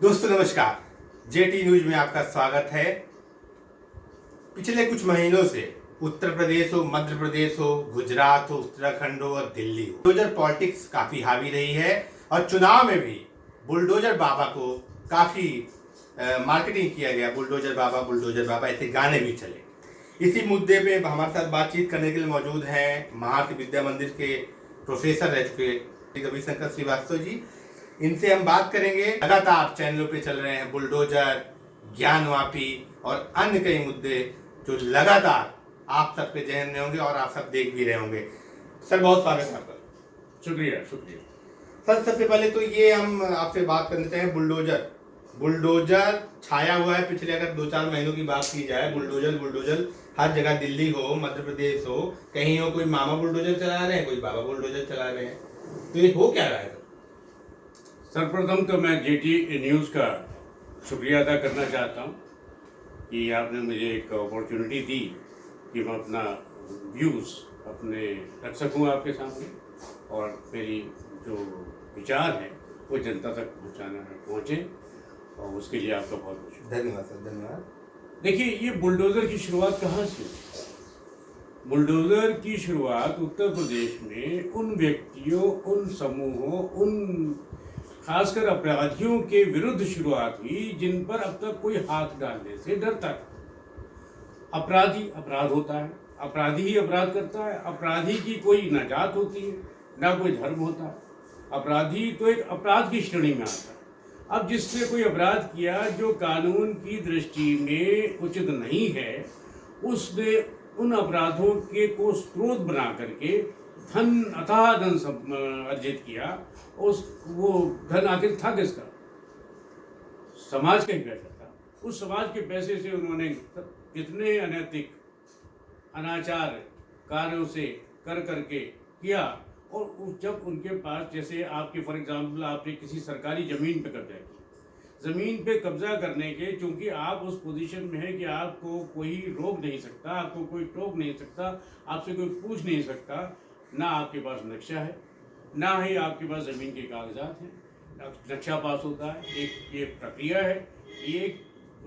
दोस्तों नमस्कार, jetty news में आपका स्वागत है। पिछले कुछ महीनों से उत्तर प्रदेश हो, मध्य प्रदेश हो, गुजरात हो, उत्तराखंड हो और दिल्ली हो, बुलडोजर पॉलिटिक्स काफी हावी रही है और चुनाव में भी बुलडोजर बाबा को काफी मार्केटिंग किया गया। बुलडोजर बाबा ऐसे गाने भी चले। इसी मुद्दे पे हमारे साथ बातचीत करने के लिए मौजूद हैं महर्षि विद्या मंदिर के प्रोफेसर रह चुके रविशंकर श्रीवास्तव जी। इनसे हम बात करेंगे। लगातार चैनलों पे चल रहे हैं बुलडोजर, ज्ञानवापी और अन्य कई मुद्दे जो लगातार आप सब पे जहन में होंगे और आप सब देख भी रहे होंगे। सर बहुत स्वागत है आपका। शुक्रिया शुक्रिया। सर सबसे पहले तो ये हम आपसे बात करना चाहें, बुलडोजर छाया हुआ है पिछले अगर 2-4 महीनों की बात की जाए। बुलडोजर हर जगह, दिल्ली हो, मध्य प्रदेश हो, कहीं हो कोई मामा बुलडोजर चला रहे हैं, कोई बाबा बुलडोजर चला रहे हैं। तो ये हो क्या रहा है? सर्वप्रथम तो मैं जेटी न्यूज़ का शुक्रिया अदा करना चाहता हूँ कि आपने मुझे एक अपॉर्चुनिटी दी कि मैं अपना व्यूज़ अपने रख सकूँ आपके सामने और मेरी जो विचार है वो जनता तक पहुँचे, और उसके लिए आपका बहुत बहुत शुक्रिया। धन्यवाद सर, धन्यवाद। देखिए, ये बुलडोज़र की शुरुआत कहाँ से हुई? बुलडोज़र की शुरुआत उत्तर प्रदेश में उन व्यक्तियों, उन समूहों, उन खासकर अपराधियों के विरुद्ध शुरुआत हुई जिन पर अब तक कोई हाथ डालने से डरता था। अपराधी अपराध होता है, अपराधी ही अपराध करता है। अपराधी की कोई ना जात होती है, ना कोई धर्म होता है। अपराधी तो एक अपराध की श्रेणी में आता है। अब जिसने कोई अपराध किया जो कानून की दृष्टि में उचित नहीं है, उसने उन अपराधों के को स्रोत बना करके धन, अथाह धन अर्जित किया। वो धन आखिर था किसका? समाज का ही पैसा था। उस समाज के पैसे से उन्होंने कितने अनैतिक अनाचार कार्यों से कर करके किया। और जब उनके पास, जैसे आपके फॉर एग्जाम्पल, आपने किसी सरकारी ज़मीन पे कब्जा किया, ज़मीन पे कब्जा करने के, चूंकि आप उस पोजीशन में है कि आपको कोई रोक नहीं सकता, आपको कोई टोक नहीं सकता, आपसे कोई पूछ नहीं सकता, ना आपके पास नक्शा है, ना ही आपके पास ज़मीन के कागजात हैं। नक्शा पास होता है, एक ये प्रक्रिया है, ये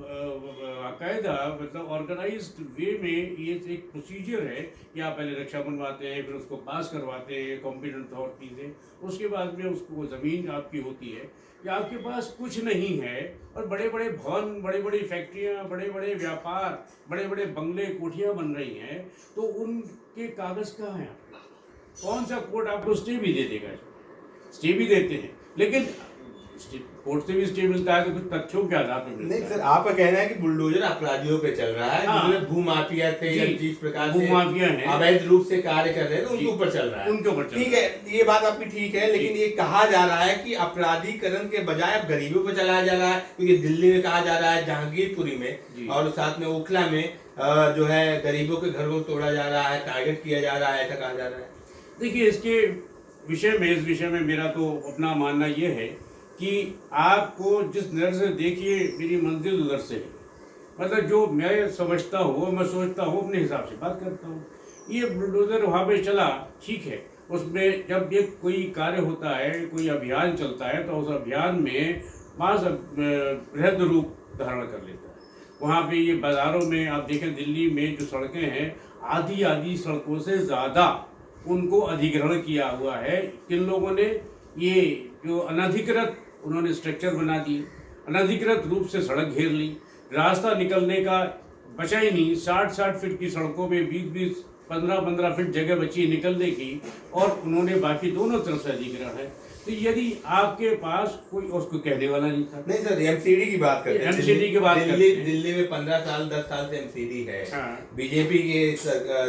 बाकायदा मतलब ऑर्गेनाइज्ड वे में ये एक प्रोसीजर है कि आप पहले नक्शा बनवाते हैं, फिर उसको पास करवाते हैं कॉम्पिटेंट अथॉरिटी से, उसके बाद में उसको ज़मीन आपकी होती है। या आपके पास कुछ नहीं है और बड़े बड़े भवन, बड़ी बड़ी फैक्ट्रियाँ, बड़े बड़े व्यापार, बड़े बड़े बंगले, कोठियाँ बन रही हैं, तो उनके कागज़ कहाँ हैं? कौन सा कोर्ट आपको स्टे भी दे देगा? स्टे भी देते हैं, लेकिन कोर्ट से भी स्टे मिलता है तो कुछ तथ्यों के आधार पर मिलता है। नहीं सर, आपका कहना है कि बुलडोजर अपराधियों पे चल रहा है, हाँ। जिसमें भूमाफिया थे या जिस प्रकार से भूमाफिया हैं, अवैध रूप से कार्य कर रहे हैं, तो उनके ऊपर चल रहा है। उनके ऊपर चल ठीक है, ये बात आपकी ठीक है, लेकिन ये कहा जा रहा है कि अपराधीकरण के बजाय अब गरीबों पे चलाया जा रहा है। क्योंकि दिल्ली में कहा जा रहा है, जहांगीरपुरी में और साथ में ओखला में जो है गरीबों के घर को तोड़ा जा रहा है, टारगेट किया जा रहा है, ऐसा कहा जा रहा है। देखिए, इस विषय में मेरा तो अपना मानना ये है कि आपको जिस नज़र से देखिए, मेरी मंजिल उधर से है। मतलब जो मैं समझता हूँ, मैं सोचता हूँ, अपने हिसाब से बात करता हूँ। ये बुलडोज़र वहाँ पे चला, ठीक है, उसमें जब ये कोई कार्य होता है, कोई अभियान चलता है, तो उस अभियान में मास बृहद रूप धारण कर लेता है। वहाँ पे ये बाज़ारों में आप देखें, दिल्ली में जो सड़कें हैं, आधी सड़कों से ज़्यादा उनको अधिग्रहण किया हुआ है। किन लोगों ने? ये जो अनधिकृत उन्होंने स्ट्रक्चर बना दिए, अनधिकृत रूप से सड़क घेर ली, रास्ता निकलने का बचा ही नहीं। 60-60 फीट की सड़कों में 20-20, 15-15 फीट जगह बची निकलने की, और उन्होंने बाकी दोनों तरफ से अधिग्रहण है। तो यदि आपके पास कोई उसको कहने वाला नहीं था। नहीं सर, एमसीडी की बात करते हैं। एमसीडी की बात करते हैं। दिल्ली में 15 साल 10 साल से एमसीडी है। हाँ। बीजेपी के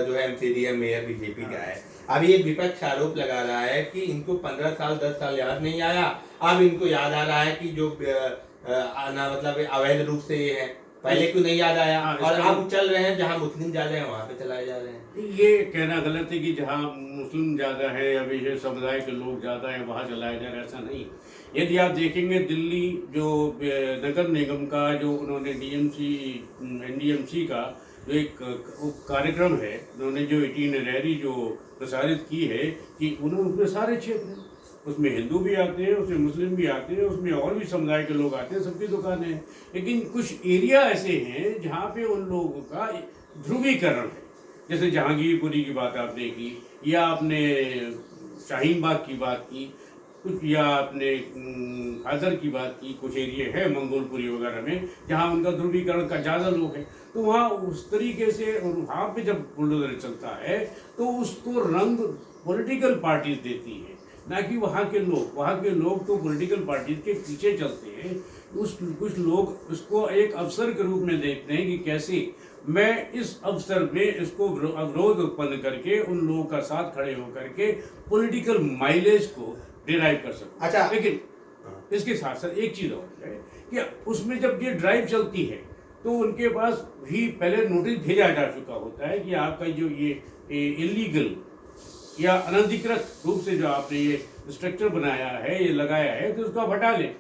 जो है एमसीडी है, मेयर बीजेपी का है। अब ये विपक्ष आरोप लगा रहा है कि इनको 15 साल 10 साल याद नहीं आया, अब इनको याद आ रहा है कि जो मतलब अवैध रूप से ये है, पहले क्यों नहीं याद आया? और अब चल रहे हैं जहाँ मुस्लिम ज्यादा है वहाँ पे चलाए जा रहे हैं। ये कहना गलत है कि जहाँ मुस्लिम ज़्यादा है या विशेष समुदाय के लोग ज़्यादा हैं वहाँ चलाया जा रहा है, ऐसा नहीं। यदि आप देखेंगे, दिल्ली जो नगर निगम का जो उन्होंने एनडीएमसी का जो एक कार्यक्रम है, उन्होंने जो इटिनरी जो प्रसारित की है कि उन्होंने सारे क्षेत्र उसमें हिंदू भी आते हैं, उसमें मुस्लिम भी आते हैं, उसमें और भी समुदाय के लोग आते हैं, सबकी दुकानें हैं। लेकिन कुछ एरिया ऐसे हैं जहाँ पे उन लोगों का ध्रुवीकरण है। जैसे जहांगीरपुरी की बात आपने की, या आपने शाहीन बाग की बात की, कुछ या आपने खादर की बात की, कुछ एरिया है मंगोलपुरी वगैरह में जहाँ उनका ध्रुवीकरण का ज़्यादा लोग हैं। तो वहाँ उस तरीके से, और वहाँ पे जब बुलडोजर चलता है तो उसको रंग पॉलिटिकल पार्टीज देती है, ना कि वहाँ के लोग। वहाँ के लोग तो पॉलिटिकल पार्टीज के पीछे चलते हैं। कुछ लोग उसको एक अवसर के रूप में देखते हैं कि कैसे मैं इस अवसर में इसको अवरोध उत्पन्न करके उन लोगों का साथ खड़े होकर के पॉलिटिकल माइलेज को डिराइव कर सकते। अच्छा। लेकिन इसके साथ साथ एक चीज़ और है कि उसमें जब ये ड्राइव चलती है तो उनके पास भी पहले नोटिस भेजा जा चुका होता है कि आपका जो ये इलीगल या अनधिकृत रूप से जो आपने ये स्ट्रक्चर बनाया है, ये लगाया है, तो उसको आप हटा लें।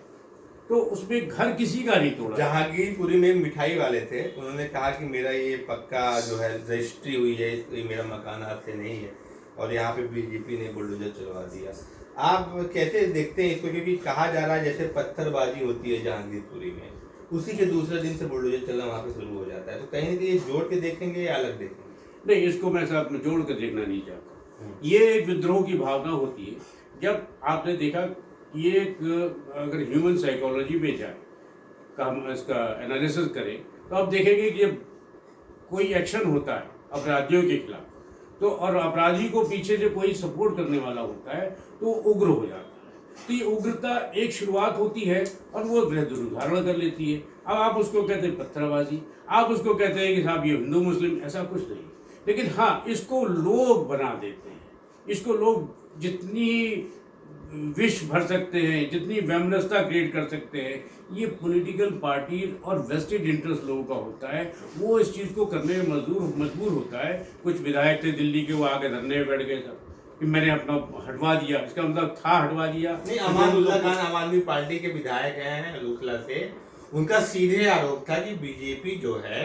तो उसमें घर किसी का नहीं तोड़ा। जहांगीरपुरी में मिठाई वाले थे, उन्होंने कहा कि मेरा ये पक्का जो है रजिस्ट्री हुई है, ये मेरा मकान आपसे नहीं है, और यहाँ पे बीजेपी ने बुलडोजर चलवा दिया। आप कैसे देखते हैं इसको? क्योंकि कहा जा रहा है जैसे पत्थरबाजी होती है जहांगीरपुरी में, उसी के दूसरे दिन से बुलडोजर चलना वहाँ पे शुरू हो जाता है। तो कहीं ना कहीं जोड़ के देखेंगे या अलग देखेंगे? नहीं, इसको मैं साथ में जोड़ कर देखना नहीं चाहता। ये एक विद्रोह की भावना होती है। जब आपने देखा ये एक, अगर ह्यूमन साइकोलॉजी में जाए का हम इसका एनालिसिस करें तो आप देखेंगे कि जब कोई एक्शन होता है अपराधियों के खिलाफ, तो और अपराधी को पीछे से कोई सपोर्ट करने वाला होता है तो उग्र हो जाता है। तो ये उग्रता एक शुरुआत होती है और वो दुर्धारण कर लेती है। अब आप उसको कहते हैं पत्थरबाजी, आप उसको कहते हैं कि साहब ये हिंदू मुस्लिम, ऐसा कुछ नहीं। लेकिन हाँ, इसको लोग बना देते हैं। इसको लोग जितनी विष भर सकते हैं, जितनी वैमनस्यता क्रिएट कर सकते हैं, ये पॉलिटिकल पार्टी और वेस्टेड इंटरेस्ट लोगों का होता है। वो इस चीज़ को करने में मजबूर होता है। कुछ विधायक थे दिल्ली के, वो आगे धरने में बैठ गए सब कि मैंने अपना हटवा दिया। इसका मतलब था हटवा दिया नहीं, अमानुल्लाह खान आम आदमी पार्टी के विधायक हैं लुकला से, उनका सीधे आरोप था कि बीजेपी जो है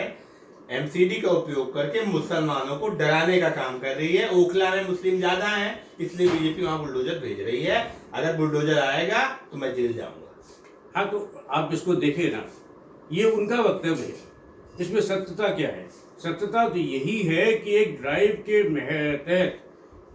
एमसीडी का उपयोग करके मुसलमानों को डराने का काम कर रही है। ओखला में मुस्लिम ज्यादा हैं, इसलिए बीजेपी वहां बुलडोजर भेज रही है। अगर बुलडोजर आएगा तो मैं जेल जाऊंगा। हाँ, तो आप इसको देखें ना, ये उनका वक्तव्य है। इसमें सत्यता क्या है? सत्यता तो यही है कि एक ड्राइव के तहत,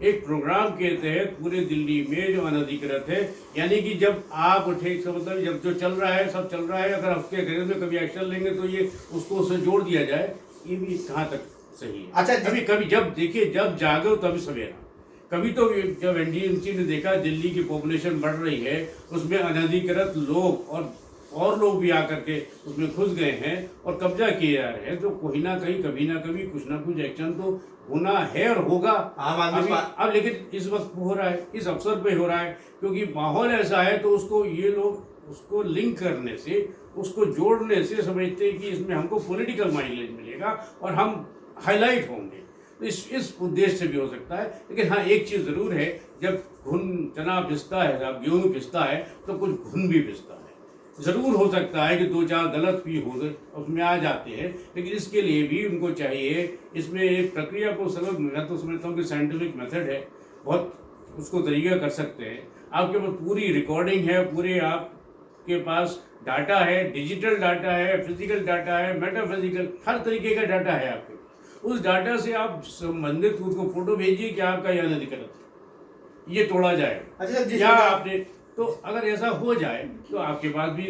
एक प्रोग्राम के तहत पूरे दिल्ली में जो अनधिकृत है, यानी कि जब आप उठे, मतलब जब जो चल रहा है सब चल रहा है, अगर उसके अगेंस्ट में कभी एक्शन लेंगे तो ये उसको उससे जोड़ दिया जाए, ये भी कहाँ तक सही है? अच्छा, कभी जब देखिए, जब जागो तभी सवेरा। कभी तो जब एनडीएमसी ने देखा दिल्ली की पॉपुलेशन बढ़ रही है, उसमें अनधिकृत लोग और लोग भी आकर के उसमें घुस गए हैं और कब्जा किए जा रहे हैं, तो कोई ना कहीं कभी ना कभी कुछ ना कुछ एक्शन तो होना है और होगा। अब लेकिन इस वक्त हो रहा है, इस अवसर पे हो रहा है, क्योंकि माहौल ऐसा है। तो उसको ये लोग उसको लिंक करने से, उसको जोड़ने से समझते हैं कि इसमें हमको पॉलिटिकल माइलेज मिलेगा और हम हाईलाइट होंगे। तो इस उद्देश्य से भी हो सकता है। लेकिन हाँ, एक चीज़ ज़रूर है, जब चना पिसता है, जब गेहूँ पिसता है, तो कुछ घुन भी पिसता है। ज़रूर हो सकता है कि दो चार गलत भी हो उसमें आ जाते हैं, लेकिन इसके लिए भी उनको चाहिए, इसमें एक प्रक्रिया को सरल, मैं तो समझता हूँ कि साइंटिफिक मेथड है, बहुत उसको तरीका कर सकते हैं। आपके पास पूरी रिकॉर्डिंग है, पूरे आपके पास डाटा है, डिजिटल डाटा है, फिजिकल डाटा है, मेटाफिजिकल, हर तरीके का डाटा है आपके। उस डाटा से आप संबंधित उसको फोटो भेजिए कि आपका यह अनधिकृत ये तोड़ा जाए। अच्छा, या आपने, तो अगर ऐसा हो जाए तो आपके पास भी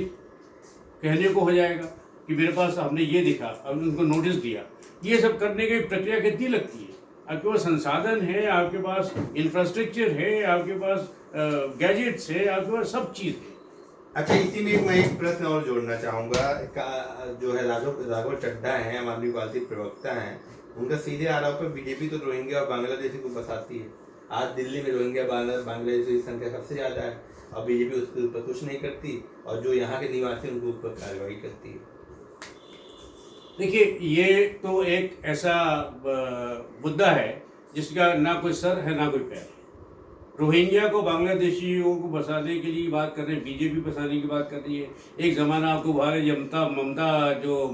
कहने को हो जाएगा कि मेरे पास हमने ये दिखा, अब उनको नोटिस दिया। ये सब करने की प्रक्रिया कितनी लगती है? आपके पास संसाधन है, आपके पास इंफ्रास्ट्रक्चर है, आपके पास गैजेट्स है, आपके पास सब चीज़ है। अच्छा, इसी में मैं एक प्रश्न और जोड़ना चाहूँगा। जो है राघव चड्ढा हैं, आम आदमी पार्टी प्रवक्ता हैं, उनका सीधे आरोप है बीजेपी तो रोहिंग्या और बांग्लादेशी को बसाती है। आज दिल्ली में रोहिंग्या बांग्लादेशी की संख्या सबसे ज़्यादा है और बीजेपी उसके ऊपर कुछ नहीं करती, और जो यहाँ के निवासी उनके ऊपर कार्रवाई करती है। देखिए, ये तो एक ऐसा मुद्दा है जिसका ना कोई सर है ना कोई पैर। रोहिंग्या को बांग्लादेशियों को बसाने के लिए बात कर रहे हैं, बीजेपी बसाने की बात कर रही है। एक ज़माना आपको भारत ममता जो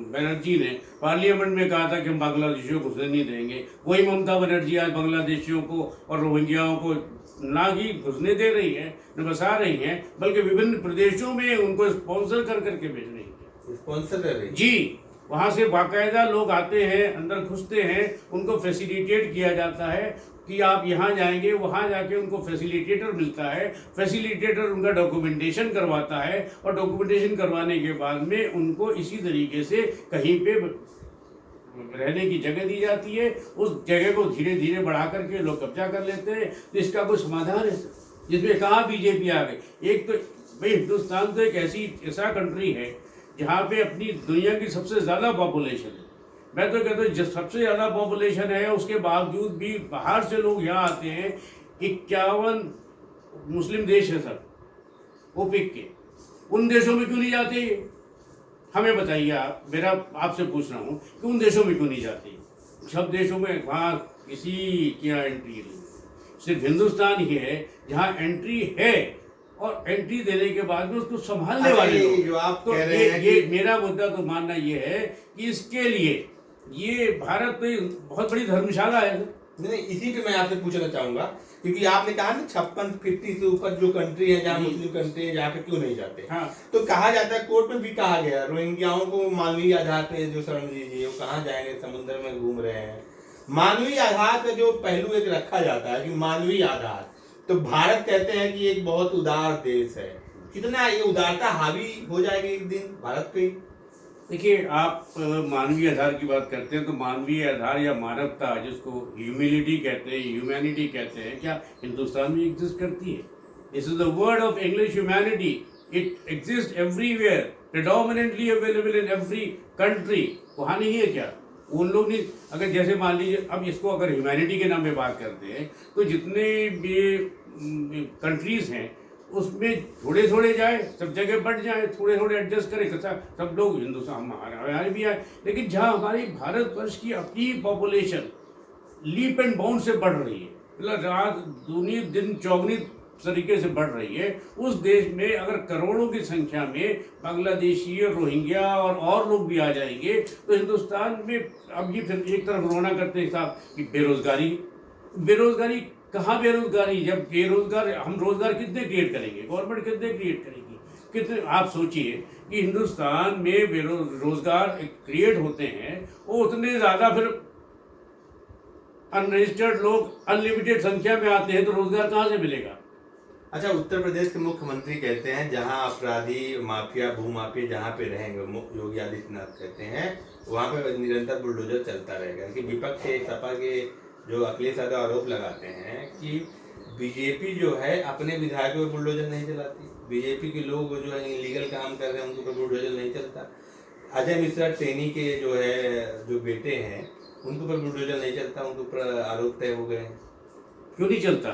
बनर्जी ने पार्लियामेंट में कहा था कि हम बांग्लादेशियों को घुसने नहीं देंगे, वही ममता बनर्जी आज बांग्लादेशियों को और रोहिंग्याओं को ना ही घुसने दे रही है, न बसा रही हैं, बल्कि विभिन्न प्रदेशों में उनको स्पॉन्सर कर करके भेज रही है। स्पॉन्सर कर रही है। जी, वहाँ से बाकायदा लोग आते हैं, अंदर घुसते हैं, उनको फैसिलिटेट किया जाता है कि आप यहाँ जाएंगे, वहाँ जाके उनको फैसिलिटेटर मिलता है, फैसिलिटेटर उनका डॉक्यूमेंटेशन करवाता है और डॉक्यूमेंटेशन करवाने के बाद में उनको इसी तरीके से कहीं पे रहने की जगह दी जाती है। उस जगह को धीरे धीरे बढ़ा करके लोग कब्जा कर लेते हैं। तो इसका कोई समाधान है जिसमें कहाँ बीजेपी आ गई? एक तो भाई हिंदुस्तान तो एक ऐसा कंट्री है जहाँ पे अपनी दुनिया की सबसे ज़्यादा पॉपुलेशन है। मैं तो कहता हूँ जो सबसे ज़्यादा पॉपुलेशन है उसके बावजूद भी बाहर से लोग यहाँ आते हैं। 51 मुस्लिम देश है सर ओपेक के, उन देशों में क्यों नहीं जाते? हमें बताइए आप, मेरा आपसे पूछ रहा हूँ कि उन देशों में क्यों नहीं जाते? सब देशों में वहाँ किसी की एंट्री नहीं, सिर्फ हिंदुस्तान ही है जहाँ एंट्री है और एंट्री देने के बाद में उसको संभालने वाले लोग। जो आप तो कह रहे हैं ये कि मेरा मुद्दा तो मानना ये है कि इसके लिए ये भारत तो बहुत बड़ी धर्मशाला है। नहीं, इसी पे मैं आपसे पूछना चाहूंगा क्योंकि आपने कहा ना 56 से ऊपर जो कंट्री है जहाँ मुस्लिम कंट्री है जहाँ पे क्यों नहीं जाते। हाँ। तो कहा जाता है, कोर्ट में भी कहा गया, रोहिंग्याओं को मानवीय आधार पे जो शरण दीजिए, वो कहाँ जाएंगे, समुद्र में घूम रहे हैं। मानवीय आधार का जो पहलू एक रखा जाता है कि मानवीय आधार, तो भारत कहते हैं कि एक बहुत उदार देश है, कितना ये उदारता हावी हो जाएगी एक दिन भारत पे? देखिए, आप मानवीय आधार की बात करते हैं तो मानवीय आधार या मानवता, जिसको ह्यूमिलिटी कहते हैं, ह्यूमैनिटी कहते हैं, क्या हिंदुस्तान में एग्जिस्ट करती है? This is the word of English humanity. It exist everywhere, predominantly available in every country. वहाँ नहीं है क्या? उन लोग नहीं, अगर जैसे मान लीजिए अब इसको अगर ह्यूमैनिटी के नाम पे बात करते हैं तो जितने भी कंट्रीज हैं उसमें थोड़े थोड़े जाए, सब जगह बढ़ जाए, थोड़े थोड़े एडजस्ट करें, सब लोग हिंदुस्तान हमारे भी आए। लेकिन जहाँ हमारी भारतवर्ष की अपनी पॉपुलेशन लीप एंड बाउंड से बढ़ रही है, मतलब रात दूनी दिन चौगनी तरीके से बढ़ रही है, उस देश में अगर करोड़ों की संख्या में बांग्लादेशी, रोहिंग्या और लोग भी आ जाएंगे तो हिंदुस्तान में अब ये फिर एक तरफ रोना करते हैं साहब कि बेरोजगारी कहाँ बेरोजगारी? जब बेरोजगार, हम रोजगार कितने क्रिएट करेंगे? गवर्नमेंट कितने क्रिएट करेगी? कितने? आप सोचिए कि हिंदुस्तान में बेरोजगार क्रिएट होते हैं, वो उतने ज़्यादा फिर अनरजिस्टर्ड लोग अनलिमिटेड संख्या में आते हैं तो रोजगार कहाँ से मिलेगा? अच्छा, उत्तर प्रदेश के मुख्यमंत्री कहते हैं जहां अपराधी, माफिया, भूमाफिया जहां पे रहेंगे, योगी आदित्यनाथ कहते हैं वहां पे निरंतर बुलडोजर चलता रहेगा। कि विपक्ष से सपा के जो अखिलेश यादव आरोप लगाते हैं कि बीजेपी जो है अपने विधायकों पर बुलडोजर नहीं चलाती, बीजेपी के लोग जो है इलीगल काम कर रहे हैं उनके ऊपर बुलडोजर नहीं चलता। अजय मिश्रा टेनी के जो है जो बेटे हैं उनके ऊपर बुलडोजर नहीं चलता, उनके ऊपर आरोप तय हो गए हैं। क्यों नहीं चलता?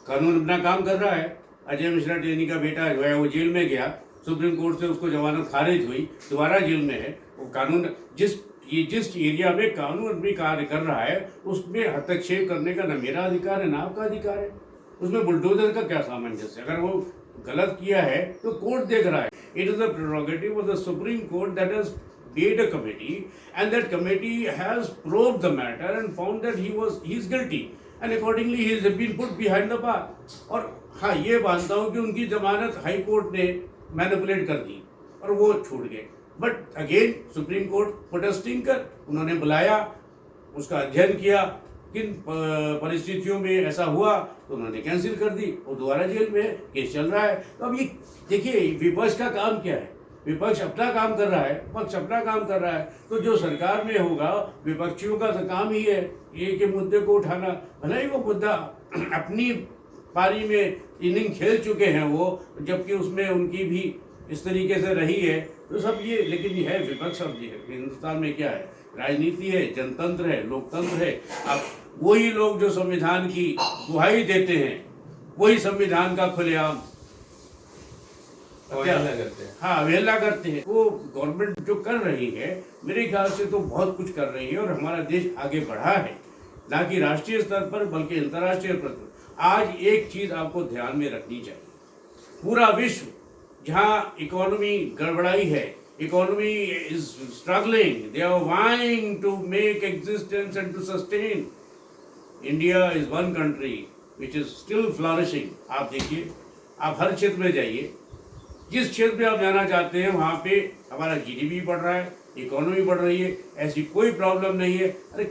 कानून अपना काम कर रहा है। अजय मिश्रा टेनी का बेटा जो है वो जेल में गया, सुप्रीम कोर्ट से उसको जमानत खारिज हुई, दोबारा जेल में है। वो कानून जिस एरिया में कानून भी कार्य कर रहा है उसमें हस्तक्षेप करने का न मेरा अधिकार है न आपका अधिकार है। उसमें बुलडोजर का क्या सामंजस्य? अगर वो गलत किया है तो कोर्ट देख रहा है। It is the prerogative of the supreme court that has made a committee and that committee has probed the matter and found that he is guilty and accordingly he has been put behind the bar। और हाँ, ये मानता हूँ कि उनकी जमानत high court ने manipulate कर दी और वो छूट गए, but again supreme court protesting कर उन्होंने बुलाया, उसका अध्ययन किया, किन परिस्थितियों में ऐसा हुआ तो उन्होंने कैंसिल कर दी, वो दोबारा जेल में है, केस चल रहा है। तो अब ये देखिए विपक्ष का काम क्या है? विपक्ष अपना काम कर रहा है, पक्ष अपना काम कर रहा है, तो जो सरकार में होगा विपक्षियों का तो काम ही है एक के मुद्दे को उठाना। भले ही वो मुद्दा अपनी पारी में इनिंग खेल चुके हैं वो, जबकि उसमें उनकी भी इस तरीके से रही है, तो सब ये, लेकिन ये है विपक्ष। अब ये हिंदुस्तान में क्या है? राजनीति है, जनतंत्र है, लोकतंत्र है। अब वही लोग जो संविधान की दुहाई देते हैं वही संविधान का खुलेआम करते हैं। हाँ, अवहेलना करते हैं। वो गवर्नमेंट जो कर रही है मेरे ख्याल से तो बहुत कुछ कर रही है और हमारा देश आगे बढ़ा है, ना कि राष्ट्रीय स्तर पर बल्कि अंतर्राष्ट्रीय स्तर पर। आज एक चीज आपको ध्यान में रखनी चाहिए, पूरा विश्व जहाँ इकोनॉमी गड़बड़ाई है, economy is struggling, they are vying to make existence and to sustain. India is one country which is still flourishing. आप देखिए, आप हर क्षेत्र में जाइए, जिस क्षेत्र में आप जाना चाहते हैं वहाँ पे हमारा जीडीपी बढ़ रहा है, इकोनॉमी बढ़ रही है, ऐसी कोई प्रॉब्लम नहीं है। अरे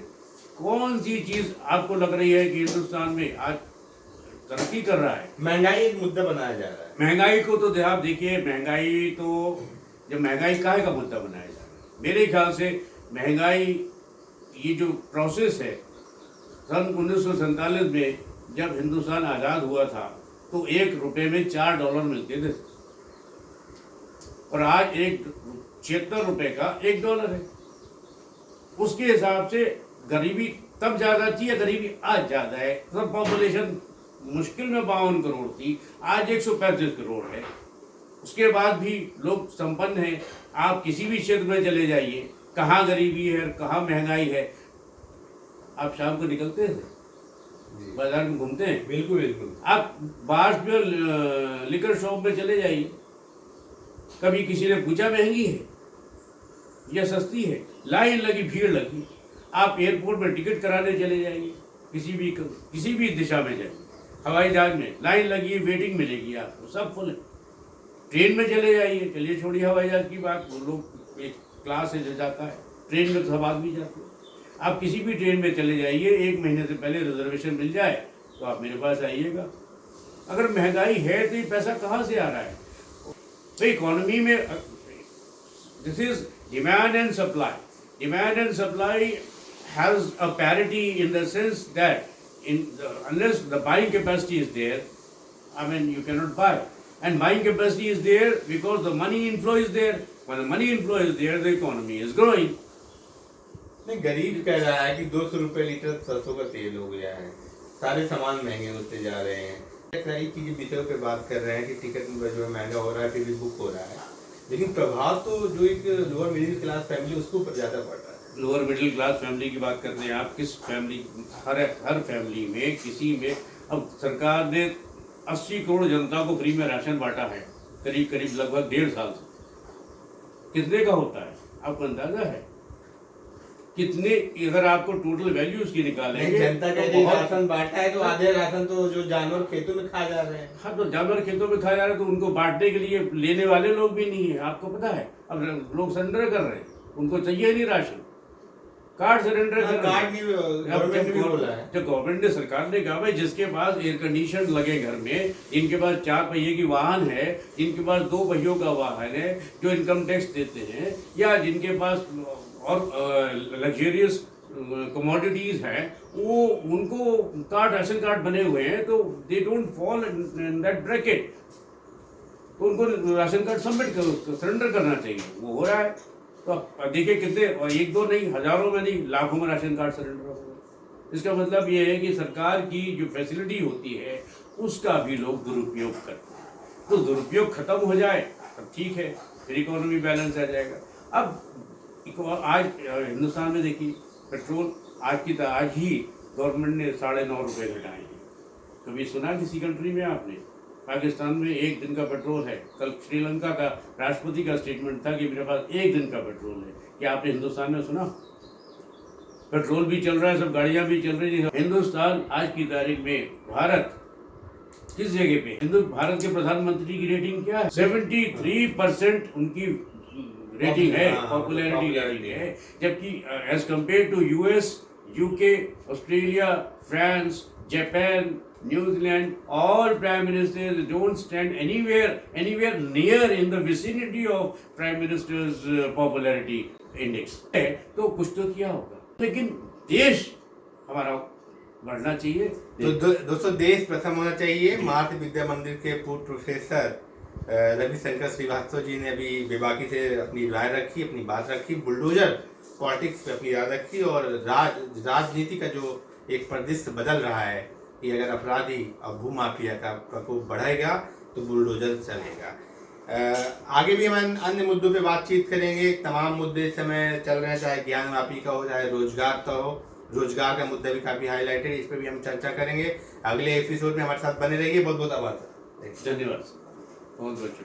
कौन सी चीज़ आपको लग रही है कि हिंदुस्तान में आज तरक्की कर रहा है? महंगाई एक मुद्दा बनाया जा रहा है। महंगाई को तो आप देखिए, महंगाई तो जब महंगाई काहे का मुद्दा बनाया जा रहा है? मेरे ख्याल से महंगाई, ये जो प्रोसेस है, सन 1947 में जब हिंदुस्तान आज़ाद हुआ था तो ₹1 में $4 मिलते थे, और आज ₹76 का $1 है। उसके हिसाब से गरीबी तब ज़्यादा थी या गरीबी आज ज़्यादा है? तब पॉपुलेशन मुश्किल में 52 करोड़ थी, आज 135 करोड़ है। उसके बाद भी लोग संपन्न हैं। आप किसी भी क्षेत्र में चले जाइए, कहाँ गरीबी है, कहाँ महंगाई है। आप शाम को निकलते हैं, बाजार में घूमते हैं? बिल्कुल बिल्कुल। आप बाहर में लिकर शॉप में चले जाइए, कभी किसी ने पूछा महंगी है या सस्ती है? लाइन लगी, भीड़ लगी। आप एयरपोर्ट में टिकट कराने चले जाइए, किसी भी दिशा में जाइए, हवाई जहाज में लाइन लगी, वेटिंग मिलेगी आपको, सब फुल है। ट्रेन में चले जाइए, चलिए छोड़िए हवाई जहाज की बात, वो लोग एक क्लास है जो जाता है, ट्रेन में तो सब आदमी जाते हैं। आप किसी भी ट्रेन में चले जाइए, 1 महीने से पहले रिजर्वेशन मिल जाए तो आप मेरे पास आइएगा। अगर महंगाई है तो ये पैसा कहाँ से आ रहा है? तो इकोनॉमी में this is demand and supply. Demand and supply has a parity in the sense that unless the buying capacity is there, I mean you cannot buy, and buying capacity is there because the money inflow is there. When the money inflow is there, the economy is growing. नहीं, गरीब कह रहा है कि 200 रुपये litre सरसों का तेल हो गया है, सारे सामान महंगे होते जा रहे हैं। कई चीज़ें विषयों पे बात कर रहे हैं कि टिकट जो है महंगा हो रहा है, टिकट बुक हो रहा है, लेकिन प्रभाव तो जो एक लोअर मिडिल क्लास फैमिली उसके ऊपर ज़्यादा पड़ रहा है। लोअर मिडिल क्लास फैमिली की बात करते हैं आप? किस फैमिली? हर फैमिली में, किसी में। अब सरकार ने 80 करोड़ जनता को फ्री में राशन बांटा है, करीब लगभग 1.5 साल से। कितने का होता है आपको अंदाजा है? कितने, अगर आपको टोटल वैल्यू उसकी निकालेंगे, जनता का तो राशन बांटा है तो आधे राशन तो जो जानवर खेतों में खा जा रहे हैं। हाँ, तो जानवर खेतों में खा जा रहे हैं, तो उनको बांटने के लिए लेने वाले लोग भी नहीं है, आपको पता है। अब लोग सरेंडर कर रहे हैं, उनको चाहिए नहीं राशन, कार्ड सरेंडर कर रहे हैं। जब गवर्नमेंट ने, सरकार ने कहा भाई जिसके पास एयर कंडीशन लगे घर में, जिनके पास 4 पहिए की वाहन है, जिनके पास 2 पहियों का वाहन है, जो इनकम टैक्स देते हैं, या जिनके पास और लग्जरियस कमोडिटीज हैं, वो उनको कार्ड, राशन कार्ड बने हुए हैं, तो they don't fall in that bracket. तो उनको राशन कार्ड सबमिट सरेंडर करना चाहिए, वो हो रहा है। तो देखिए कितने, और 1-2 नहीं, हजारों में नहीं, लाखों में राशन कार्ड सरेंडर हो गए। इसका मतलब ये है कि सरकार की जो फैसिलिटी होती है उसका भी लोग दुरुपयोग करते हैं। तो दुरुपयोग खत्म हो जाए तब ठीक है, फिर इकोनॉमी बैलेंस आ जाएगा। अब आज हिंदुस्तान में देखिए, पेट्रोल आज ही गवर्नमेंट ने 9.5 रुपये घटाए हैं। कभी सुना किसी कंट्री में आपने? पाकिस्तान में 1 दिन का पेट्रोल है। कल श्रीलंका का राष्ट्रपति का स्टेटमेंट था कि मेरे पास 1 दिन का पेट्रोल है। क्या आपने हिंदुस्तान में सुना? पेट्रोल भी चल रहा है, सब गाड़ियां भी चल रही हैं। हिंदुस्तान आज की तारीख में, भारत किस जगह पे? भारत के प्रधानमंत्री की रेटिंग क्या है? 73% उनकी रेटिंग है, पॉपुलैरिटी रेटिंग है। जबकि as compare to US, UK, Australia, France, Japan, New Zealand, all prime ministers don't stand anywhere near in the vicinity of prime minister's popularity index. तो कुछ तो किया होगा, लेकिन देश हमारा बढ़ना चाहिए। तो दोस्तों, देश प्रथम होना चाहिए। मातृ विद्या मंदिर के पूर्व प्रोफेसर रविशंकर श्रीवास्तव जी ने अभी बेबाकी से अपनी राय रखी, अपनी बात रखी, बुलडोजर पॉलिटिक्स पे अपनी राय रखी, और राजनीति का जो एक परिदृश्य बदल रहा है कि अगर अपराधी और भूमाफिया का प्रकोप बढ़ेगा तो बुलडोजर चलेगा। आगे भी हम अन्य मुद्दों पे बातचीत करेंगे। तमाम मुद्दे इस समय चल रहे हैं, चाहे ज्ञान माफी का हो, चाहे रोजगार का हो। रोजगार का मुद्दा भी काफी हाईलाइट है, इस पर भी हम चर्चा करेंगे। अगले एपिसोड में हमारे साथ बने रहिए। बहुत बहुत आभार। धन्यवाद, बहुत बहुत शुक्रिया।